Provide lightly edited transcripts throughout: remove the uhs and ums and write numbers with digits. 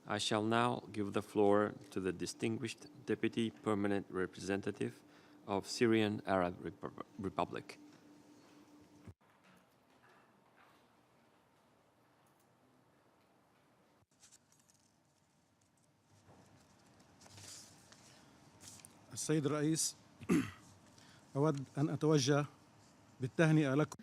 I shall now give the floor to the distinguished Deputy Permanent Representative of Syrian Arab Republic. السيد الرئيس أود أن أتوجه بالتهنئة لكم.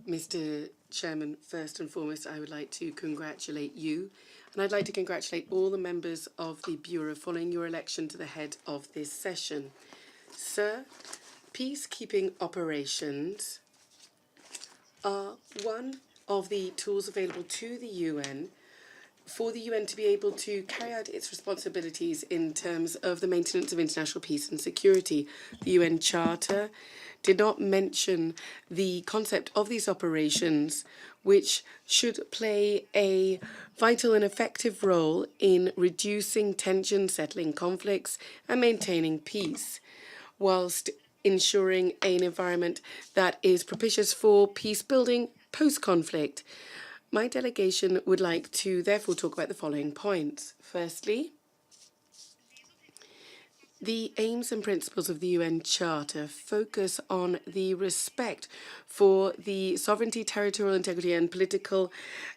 Mr. Chairman, first and foremost, I would like to congratulate you, and I'd like to congratulate all the members of the Bureau following your election to the head of this session. Sir, peacekeeping operations are one of the tools available to the UN for the UN to be able to carry out its responsibilities in terms of the maintenance of international peace and security. The UN Charter did not mention the concept of these operations, which should play a vital and effective role in reducing tension, settling conflicts, and maintaining peace, whilst ensuring an environment that is propitious for peace building post-conflict. My delegation would like to therefore talk about the following points. Firstly, the aims and principles of the UN Charter focus on the respect for the sovereignty, territorial integrity and political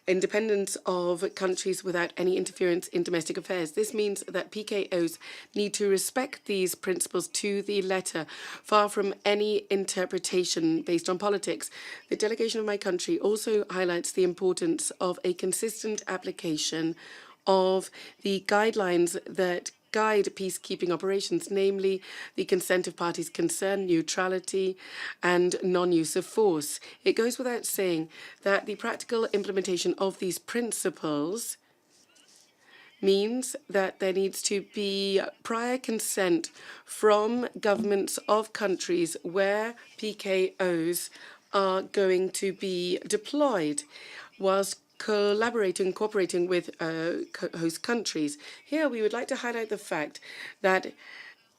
independence of countries without any interference in domestic affairs. This means that PKOs need to respect these principles to the letter, far from any interpretation based on politics. The delegation of my country also highlights the importance of a consistent application of the guidelines that guide peacekeeping operations, namely the consent of parties concerned, neutrality, and non-use of force. It goes without saying that the practical implementation of these principles means that there needs to be prior consent from governments of countries where PKOs are going to be deployed, whilst cooperating with host countries. Here we would like to highlight the fact that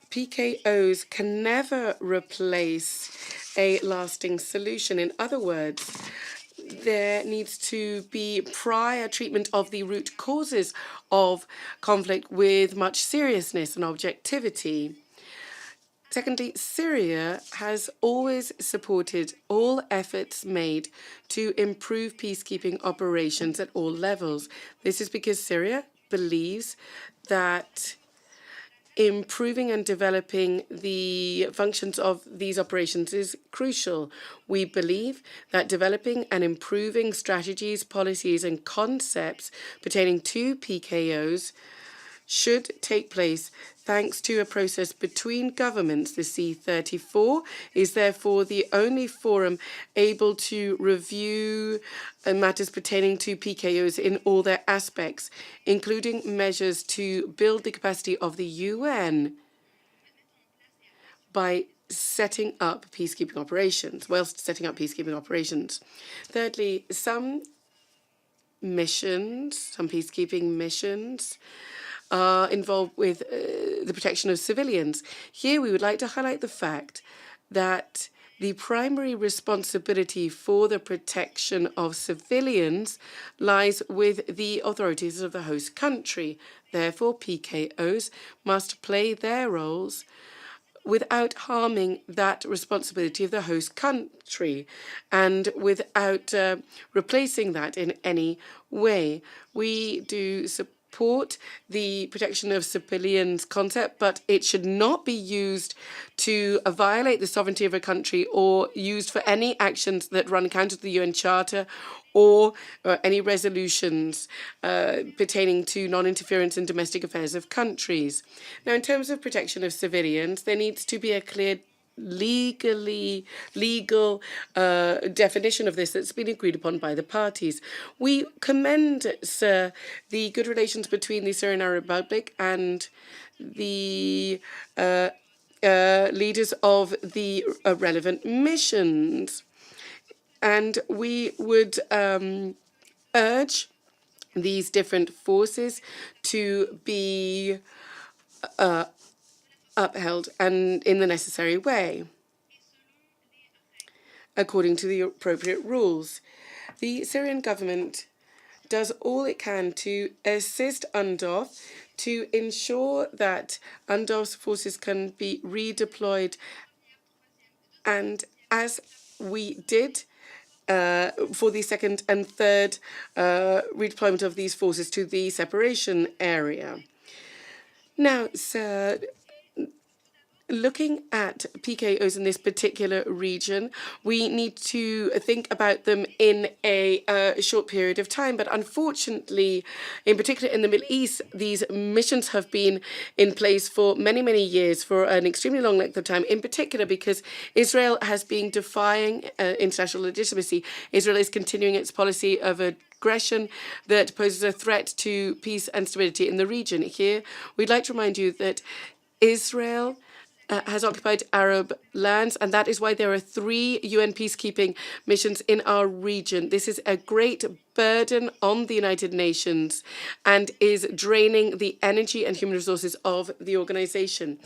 PKOs can never replace a lasting solution. In other words, there needs to be prior treatment of the root causes of conflict with much seriousness and objectivity. Secondly, Syria has always supported all efforts made to improve peacekeeping operations at all levels. This is because Syria believes that improving and developing the functions of these operations is crucial. We believe that developing and improving strategies, policies, and concepts pertaining to PKOs should take place thanks to a process between governments. The C34 is therefore the only forum able to review matters pertaining to PKOs in all their aspects, including measures to build the capacity of the UN by setting up peacekeeping operations, whilst setting up peacekeeping operations. Thirdly, some peacekeeping missions are involved with the protection of civilians. Here we would like to highlight the fact that the primary responsibility for the protection of civilians lies with the authorities of the host country. Therefore, PKOs must play their roles without harming that responsibility of the host country and without replacing that in any way. We do support the protection of civilians concept, but it should not be used to violate the sovereignty of a country or used for any actions that run counter to the UN Charter or any resolutions pertaining to non-interference in domestic affairs of countries. Now, in terms of protection of civilians, there needs to be a clear legal definition of this that's been agreed upon by the parties. We commend, sir, the good relations between the Syrian Arab Republic and the leaders of the relevant missions. And we would urge these different forces to be upheld and in the necessary way, according to the appropriate rules. The Syrian government does all it can to assist UNDOF to ensure that UNDOF's forces can be redeployed, and as we did for the second and third redeployment of these forces to the separation area. Now, sir, looking at PKOs in this particular region, we need to think about them in a short period of time. But unfortunately, in particular in the Middle East, these missions have been in place for many, many years, for an extremely long length of time, in particular because Israel has been defying international legitimacy. Israel is continuing its policy of aggression that poses a threat to peace and stability in the region. Here, we'd like to remind you that Israel has occupied Arab lands, and that is why there are 3 UN peacekeeping missions in our region. This is a great burden on the United Nations and is draining the energy and human resources of the organization.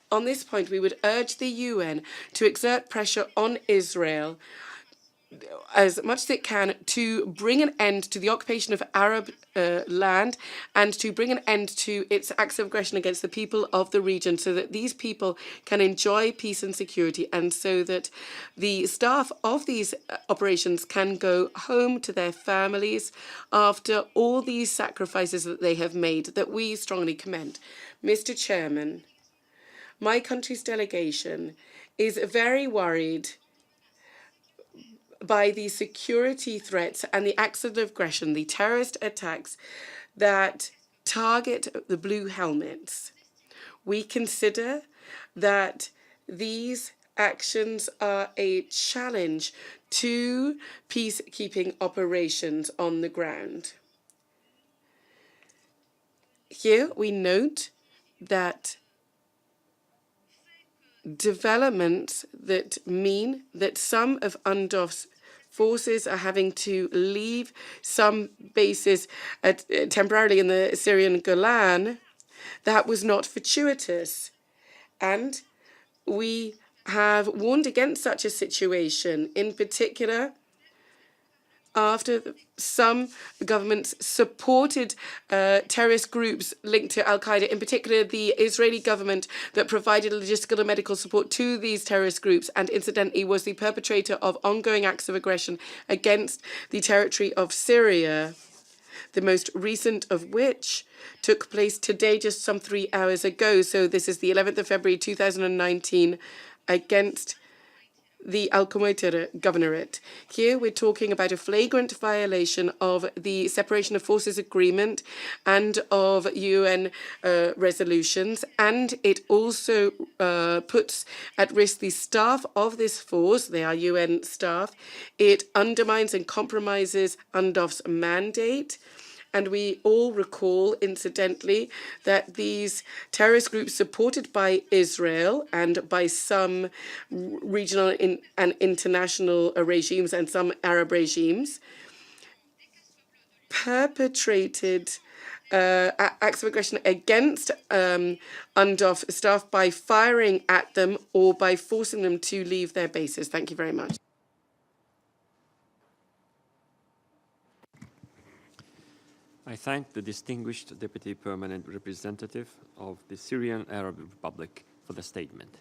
On this point, we would urge the UN to exert pressure on Israel as much as it can to bring an end to the occupation of Arab land and to bring an end to its acts of aggression against the people of the region, so that these people can enjoy peace and security, and so that the staff of these operations can go home to their families after all these sacrifices that they have made, that we strongly commend. Mr. Chairman, my country's delegation is very worried by the security threats and the acts of aggression, the terrorist attacks that target the blue helmets. We consider that these actions are a challenge to peacekeeping operations on the ground. Here we note that developments that mean that some of UNDOF's forces are having to leave some bases temporarily in the Syrian Golan, that was not fortuitous. And we have warned against such a situation, in particular after some governments supported terrorist groups linked to al-Qaeda, in particular the Israeli government that provided logistical and medical support to these terrorist groups, and incidentally was the perpetrator of ongoing acts of aggression against the territory of Syria, the most recent of which took place today, just some 3 hours ago. So this is the 11th of February 2019, against the Al-Qumaiter governorate. Here we're talking about a flagrant violation of the Separation of Forces Agreement and of UN resolutions, and it also puts at risk the staff of this force. They are UN staff. It undermines and compromises UNDOF's mandate. And we all recall, incidentally, that these terrorist groups supported by Israel and by some regional and international regimes and some Arab regimes perpetrated acts of aggression against UNDOF staff by firing at them or by forcing them to leave their bases. Thank you very much. I thank the distinguished Deputy Permanent Representative of the Syrian Arab Republic for the statement.